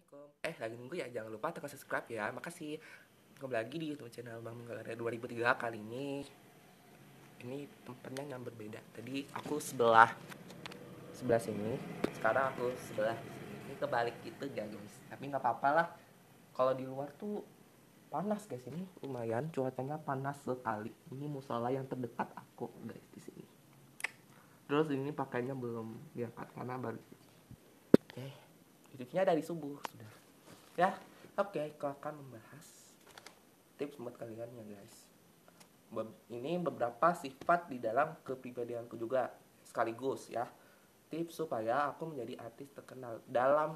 Assalamualaikum. Lagi nunggu ya, jangan lupa tekan subscribe ya. Makasih. Kembali lagi di YouTube channel Bang Menggaleri 2003 kali ini tempatnya yang berbeda. Tadi aku sebelah sebelah sini, sekarang aku sebelah sini. Ini kebalik gitu ya guys. Tapi nggak apa-apa lah. Kalau di luar tuh panas guys, ini lumayan cuacanya panas sekali. Ini musola yang terdekat aku guys di sini. Terus ini pakainya belum diangkat karena baru. Oke, cucinya dari subuh sudah. Ya, oke, aku akan membahas tips buat kalian ya guys. Ini beberapa sifat di dalam kepribadianku juga sekaligus ya. Tips supaya aku menjadi artis terkenal dalam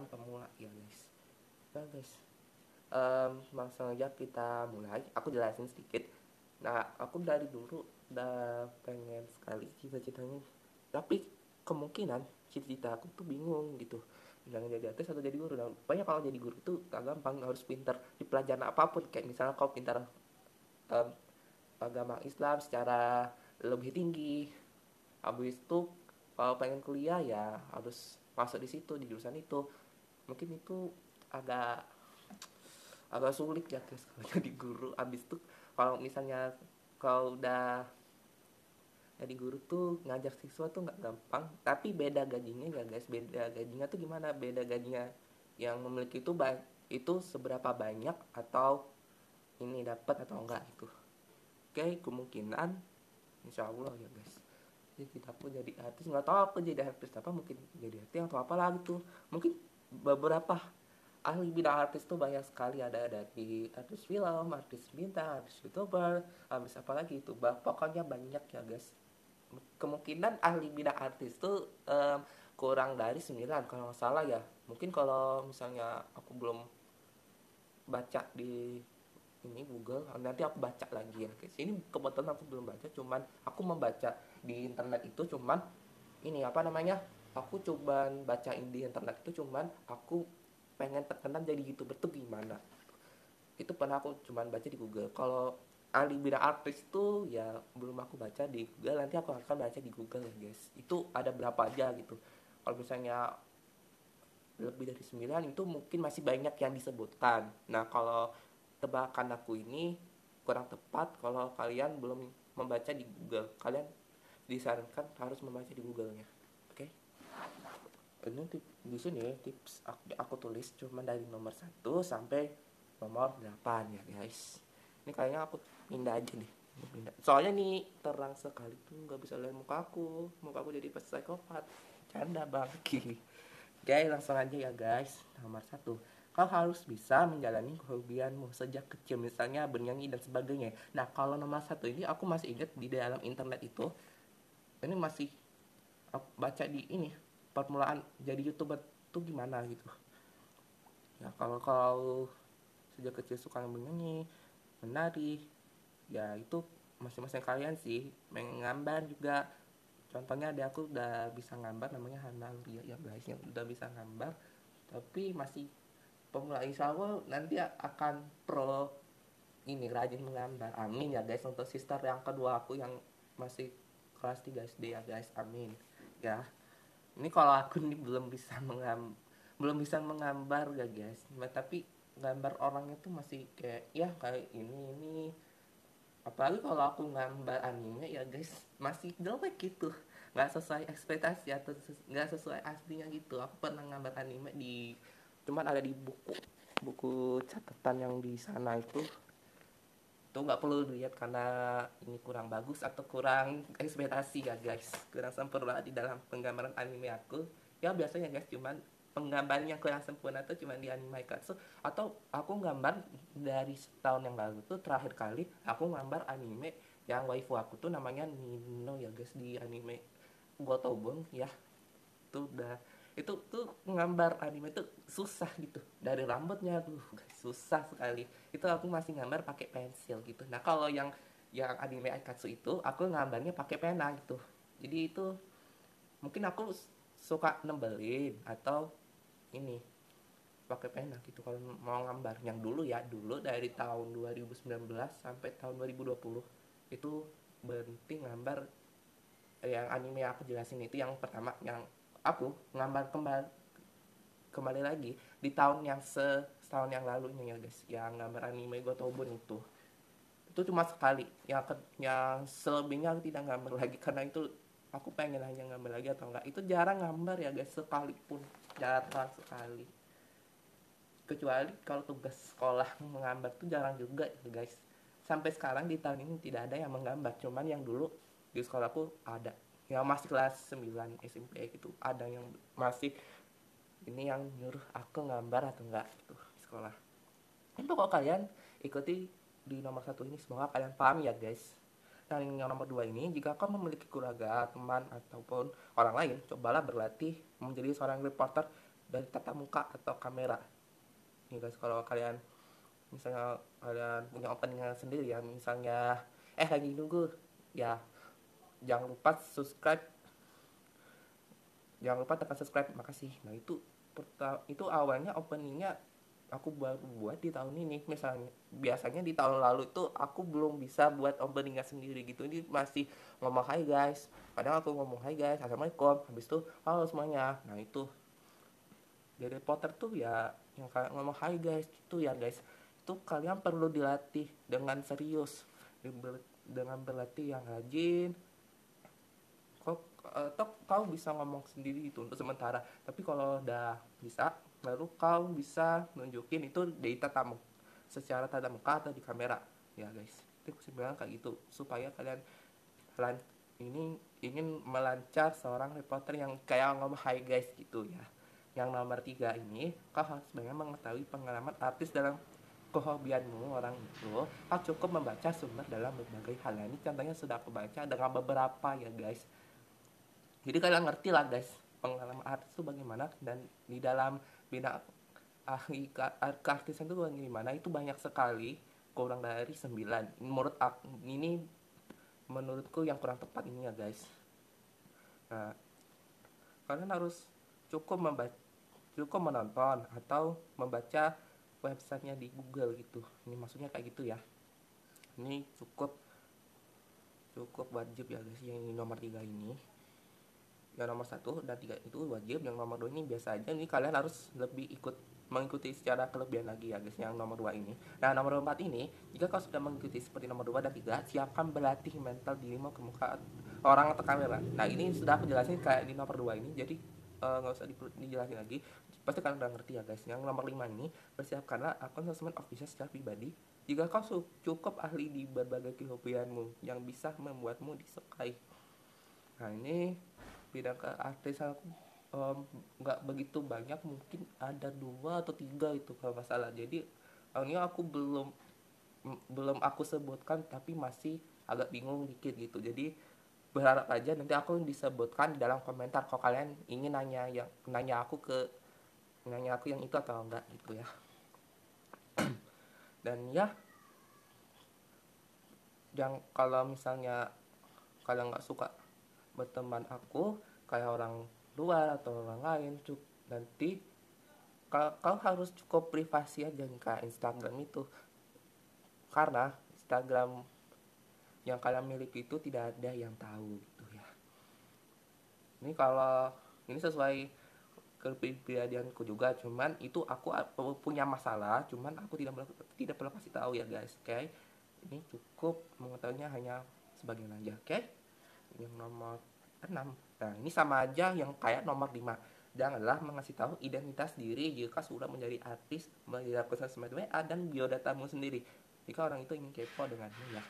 pemula ya guys. Ya guys. Langsung aja kita mulai. Aku jelasin sedikit. Nah, aku dari dulu udah pengen sekali cita-citanya. Tapi kemungkinan cita-cita aku tuh bingung gitu. Jangan jadi artis atau jadi guru. Dan banyak kalau jadi guru tuh gak gampang, harus pintar di pelajaran apapun. Kayak misalnya kau pintar um, agama Islam secara lebih tinggi. Habis itu kalau pengen kuliah ya harus masuk di situ, di jurusan itu. Mungkin itu agak agak sulit ya guys kalau jadi guru. Habis itu kalau misalnya kalau udah jadi guru tuh ngajar siswa tuh nggak gampang, tapi beda gajinya ya guys. Beda gajinya tuh gimana? Beda gajinya yang memiliki itu seberapa banyak atau ini dapat atau enggak itu. Oke, kemungkinan insya Allah ya guys, jadi kita pun jadi artis, nggak tahu aku jadi artis apa, mungkin jadi artis atau apa lagi tuh. Mungkin beberapa ahli bidang artis tuh banyak sekali, ada dari artis film, artis bintang, artis youtuber, habis apa lagi itu, pokoknya banyak ya guys. Kemungkinan ahli bidang artis tuh kurang dari 9 kalau nggak salah ya. Mungkin kalau misalnya aku belum baca di ini Google, nanti aku baca lagi ya guys. Ini kebetulan aku belum baca, cuman aku membaca di internet itu, cuman ini apa namanya, aku coba bacain di internet itu, cuman aku pengen terkenal jadi youtuber tuh gimana. Itu pernah aku cuman baca di Google. Kalau ahli bidang artis tuh ya belum aku baca di Google, nanti aku akan baca di Google ya guys. Itu ada berapa aja gitu. Kalau misalnya lebih dari 9 itu mungkin masih banyak yang disebutkan. Nah, kalau tebakan aku ini kurang tepat kalau kalian belum membaca di Google. Kalian disarankan harus membaca di Google-nya. Oke? Ini di sini tips aku tulis cuma dari nomor 1 sampai nomor 8 ya guys. Ini kayaknya aku pindah aja deh. Soalnya nih terang sekali tuh nggak bisa lihat muka aku jadi psikopat. Canda bang. Oke, langsung aja ya guys. Nomor 1, kau harus bisa menjalani kehobianmu sejak kecil, misalnya bernyanyi dan sebagainya. Nah, kalau nomor 1 ini aku masih ingat di dalam internet itu, ini masih aku baca di ini, permulaan jadi youtuber tuh gimana gitu. Ya kalau kau sejak kecil suka bernyanyi, menari, ya itu masing-masing kalian sih. Menggambar juga, contohnya ada aku udah bisa gambar, namanya Hana Lia ya guys, yang udah bisa gambar tapi masih pemula. Insya Allah nanti akan pro, ini rajin menggambar, amin ya guys. Untuk sister yang kedua aku yang masih kelas 3 SD ya guys, amin ya. Ini kalau aku nih belum bisa menggambar ya guys, tapi gambar orangnya tuh masih kayak ya kayak ini. Apalagi kalau aku gambar anime ya guys, masih jelek gitu, nggak sesuai ekspektasi atau nggak sesuai aslinya gitu. Aku pernah gambar anime di, cuman ada di buku buku catatan yang di sana itu tuh nggak perlu dilihat karena ini kurang bagus atau kurang ekspektasi ya guys, kurang sempurna di dalam penggambaran anime aku. Ya biasanya guys, cuman penggambarannya kurang sempurna tuh cuman di anime so, atau aku gambar dari setahun yang lalu tuh terakhir kali aku gambar anime yang waifu aku tuh namanya Nino ya guys, di anime Gotobon ya. Tuh udah, itu tuh nggambar anime tuh susah gitu, dari rambutnya tuh susah sekali. Itu aku masih gambar pakai pensil gitu. Nah kalau yang anime Aikatsu itu aku gambarnya pakai pena gitu. Jadi itu mungkin aku suka nembelin atau ini pakai pena gitu kalau mau gambar. Yang dulu ya, dulu dari tahun 2019 sampai tahun 2020 itu berhenti gambar. Yang anime yang aku jelasin itu yang pertama, yang aku gambar kembali kembali lagi di tahun yang setahun yang lalunya ya guys, yang gambar anime Gotobun itu cuma sekali. Yang selebihnya aku tidak gambar lagi karena itu aku pengen hanya gambar lagi atau enggak, itu jarang gambar ya guys, sekalipun jarang sekali, kecuali kalau tugas sekolah menggambar tuh jarang juga ya guys. Sampai sekarang di tahun ini tidak ada yang menggambar, cuman yang dulu di sekolahku ada, yang masih kelas 9 SMP gitu, ada yang masih ini yang nyuruh aku gambar atau enggak gitu di sekolah. Itu kalau kalian ikuti di nomor satu ini, semoga kalian paham ya guys. Dan yang nomor dua ini, jika kau memiliki keluarga, teman, ataupun orang lain, cobalah berlatih menjadi seorang reporter dari tatap muka atau kamera. Nih guys, kalau kalian misalnya kalian punya openingnya sendiri ya, misalnya lagi nunggu ya, jangan lupa subscribe, jangan lupa tekan subscribe, makasih. Nah itu awalnya openingnya aku baru buat di tahun ini. Misalnya biasanya di tahun lalu itu aku belum bisa buat openingnya sendiri gitu, ini masih ngomong hai guys, padahal aku ngomong hai guys, assalamualaikum, habis itu halo semuanya. Nah itu dari reporter tuh ya, yang kayak ngomong hai guys itu ya guys, itu kalian perlu dilatih dengan serius, dengan berlatih yang rajin. Kau bisa ngomong sendiri itu untuk sementara, tapi kalau udah bisa baru kau bisa nunjukin itu di tatap muka, secara tatap muka atau di kamera ya guys. Itu kesimpulan kayak gitu, supaya kalian ini ingin melancar seorang reporter yang kayak ngomong hi guys gitu ya. Yang nomor tiga ini, kau harus banyak mengetahui pengalaman artis dalam kehobianmu orang itu. Kau cukup membaca sumber dalam berbagai hal. Ini contohnya sudah aku baca dengan beberapa ya guys, jadi kalian ngerti lah guys pengalaman artis itu bagaimana, dan di dalam bidang ahli keartisan itu bagaimana, itu banyak sekali, kurang dari 9 menurut aku. Ini menurutku yang kurang tepat ini ya guys. Nah, kalian harus cukup membaca, cukup menonton atau membaca websitenya di Google gitu, ini maksudnya kayak gitu ya. Ini cukup cukup wajib ya guys, yang nomor 3 ini. Yang nomor satu dan tiga itu wajib, yang nomor dua ini biasa aja. Ini kalian harus lebih mengikuti secara kelebihan lagi ya guys, yang nomor dua ini. Nah nomor empat ini, jika kau sudah mengikuti seperti nomor dua dan tiga, siapkan berlatih mental dirimu ke muka orang atau kamera. Nah ini sudah aku jelasin kayak di nomor dua ini, jadi nggak usah dijelasin lagi, pasti kalian udah ngerti ya guys. Yang nomor 5 ini, persiapkanlah akun sosmed official secara pribadi jika kau cukup ahli di berbagai kehobianmu yang bisa membuatmu disukai. Nah ini bidang keartisan aku nggak begitu banyak, mungkin ada dua atau tiga itu kalau masalah. Jadi ini aku belum aku sebutkan, tapi masih agak bingung dikit gitu. Jadi berharap aja nanti aku disebutkan di dalam komentar kalau kalian ingin nanya aku yang itu atau enggak gitu ya. Dan ya, yang kalau misalnya kalian nggak suka berteman aku kayak orang luar atau orang lain, nanti kau harus cukup privasi aja ke Instagram itu, karena Instagram yang kalian miliki itu tidak ada yang tahu gitu ya. Ini kalau ini sesuai kepribadianku juga, cuman itu aku punya masalah, cuman aku tidak perlu kasih tahu ya guys. Oke, ini cukup mengetahuinya hanya sebagian aja. Oke, yang nomor 6, nah ini sama aja yang kayak nomor 5. Janganlah mengasih tahu identitas diri jika sudah menjadi artis melalui akun sosmed WA dan biodatamu sendiri jika orang itu ingin kepo denganmu ya.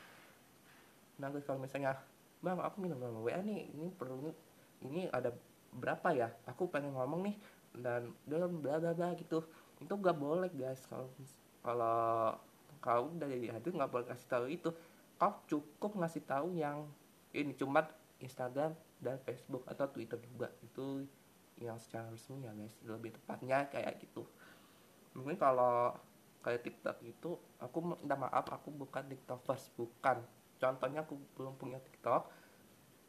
Nah guys, kalau misalnya bang aku minum nomor WA nih, ini perlu, ini ada berapa ya, aku pengen ngomong nih, dan bla bla bla gitu, itu gak boleh guys. Kalau kau udah jadi artis nggak boleh kasih tahu itu. Kau cukup ngasih tahu yang ini cuma Instagram dan Facebook atau Twitter juga, itu yang secara resmi ya guys, lebih tepatnya kayak gitu. Mungkin kalau kayak TikTok itu, aku minta maaf, aku bukan TikTokers, bukan. Contohnya aku belum punya TikTok.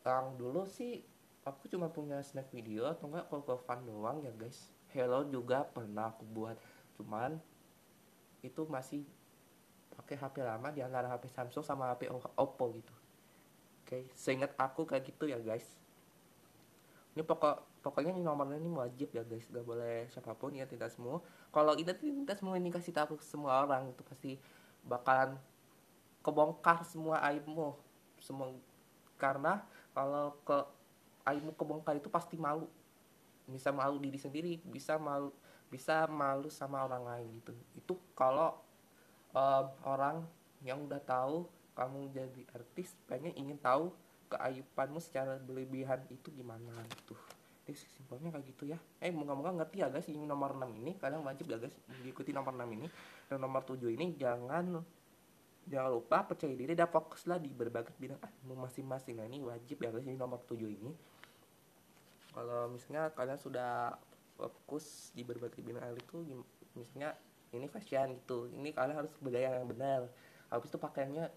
Yang dulu sih aku cuma punya snack video atau enggak kalau fun doang ya guys. Hello juga pernah aku buat, cuman itu masih pakai HP lama di antara HP Samsung sama HP Oppo gitu. Oke, seingat aku kayak gitu ya guys. Ini pokok pokoknya ini nomornya ini wajib ya guys, gak boleh siapapun ya, tidak semua. Kalau identitas semua ini kasih tahu ke semua orang itu pasti bakalan kebongkar semua aibmu semua. Karena kalau aibmu kebongkar itu pasti malu, bisa malu diri sendiri, bisa malu sama orang lain gitu. Itu kalau orang yang udah tahu kamu jadi artis pengen ingin tahu keaibanmu secara berlebihan itu gimana gitu. Jadi simpelnya kayak gitu ya. Moga-moga ngerti ya guys, ini nomor 6 ini kalian wajib ya guys diikuti nomor 6 ini. Dan nomor 7 ini jangan jangan lupa percaya diri dan fokuslah di berbagai bidang masing-masing. Nah ini wajib ya guys, ini nomor 7 ini. Kalau misalnya kalian sudah fokus di berbagai bidang itu, misalnya ini fashion gitu, ini kalian harus bergaya yang benar, habis itu pakaiannya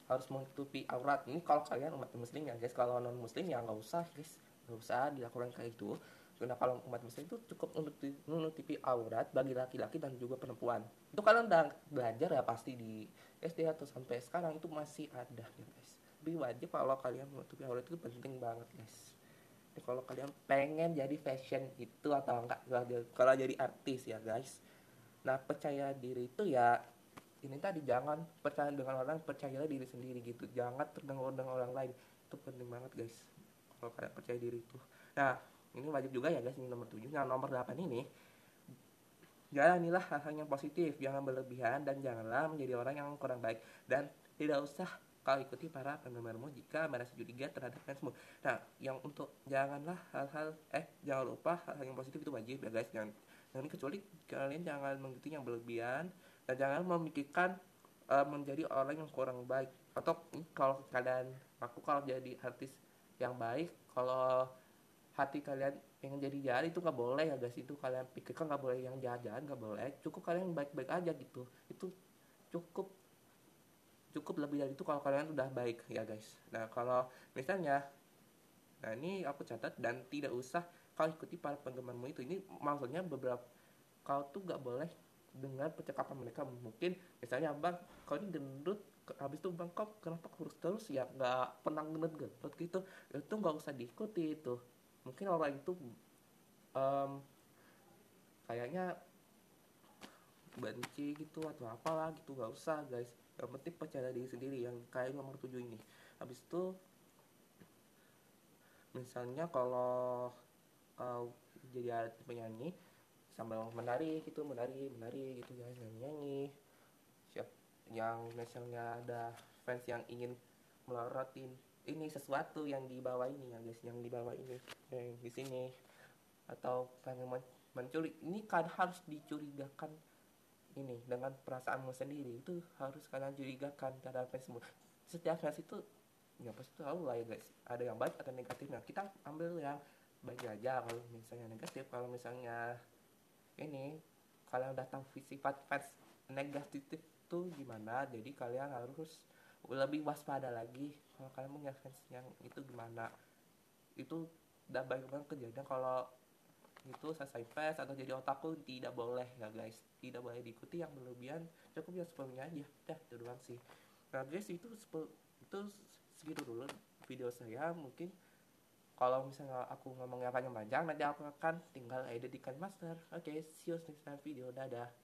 harus menutupi aurat. Ini kalau kalian umat muslim ya guys, kalau non muslim ya nggak usah guys, nggak usah dilakukan kayak itu. Karena kalau umat muslim itu cukup menutupi aurat bagi laki-laki dan juga perempuan. Itu kalian udah belajar ya pasti di SD atau sampai sekarang itu masih ada ya guys. Tapi wajib kalau kalian menutupi aurat itu penting banget guys. Jadi kalau kalian pengen jadi fashion itu atau enggak, kalau jadi artis ya guys. Nah percaya diri itu ya ini tadi, jangan percaya dengan orang, percayalah diri sendiri gitu, jangan tergantung dengan orang lain. Itu penting banget guys kalau kalian percaya diri itu. Nah ini wajib juga ya guys, ini nomor 7. Nah nomor 8 ini, jalanilah hal-hal yang positif, jangan berlebihan, dan janganlah menjadi orang yang kurang baik. Dan tidak usah kau ikuti para penggemarmu jika merasa curiga terhadap fansmu. Nah, yang untuk janganlah jangan lupa hal-hal yang positif itu wajib ya guys. Jangan kecuali kalian jangan mengikuti yang berlebihan, dan jangan memikirkan menjadi orang yang kurang baik. Atau kalau kalian, aku kalau jadi artis yang baik, kalau hati kalian pengen jadi jahat itu nggak boleh ya guys. Itu kalian pikirkan, nggak boleh yang jahat-jahat, nggak boleh, cukup kalian baik-baik aja gitu. Itu cukup cukup lebih dari itu kalau kalian udah baik ya guys. Nah kalau misalnya, nah ini aku catat, dan tidak usah kau ikuti para penggemarmu itu. Ini maksudnya beberapa, kau tuh nggak boleh dengar percakapan mereka. Mungkin misalnya bang, kau ini gendut, habis itu bang kau kenapa kurus terus ya, nggak pernah gendut gitu, itu nggak usah diikuti itu. Mungkin orang itu um, kayaknya benci gitu atau apalah gitu, nggak usah guys. Yang penting percaya diri sendiri, yang kayak nomor 7 ini. Habis itu misalnya kalau kau jadi penyanyi sambil menari gitu, menari gitu ya, nyanyi nyanyi. Siap, yang misalnya ada fans yang ingin melorotin ini sesuatu yang di bawah ini ya guys, yang di bawah ini, yang di sini, atau pengen menculik, ini kan harus dicurigakan. Ini dengan perasaanmu sendiri itu harus kalian curigakan terhadap fansmu. Setiap fans itu ya pasti tahu lah ya guys, ada yang baik atau negatif. Nah kita ambil yang baik aja. Kalau misalnya negatif, kalau misalnya ini, kalian udah tahu sifat fans negatif itu gimana, jadi kalian harus lebih waspada lagi. Kalau kalian punya fans yang itu gimana, itu udah banyak banget kejadian kalau itu selesai fest atau jadi otaku. Tidak boleh ya guys, tidak boleh diikuti yang berlebihan, cukup yang sebelumnya aja. Dah itu doang sih. Nah guys, itu segitu dulu video saya. Mungkin kalau misalnya aku ngomongnya panjang-panjang, nanti aku akan tinggal edit di Master. Oke, see you next time video. Dadah.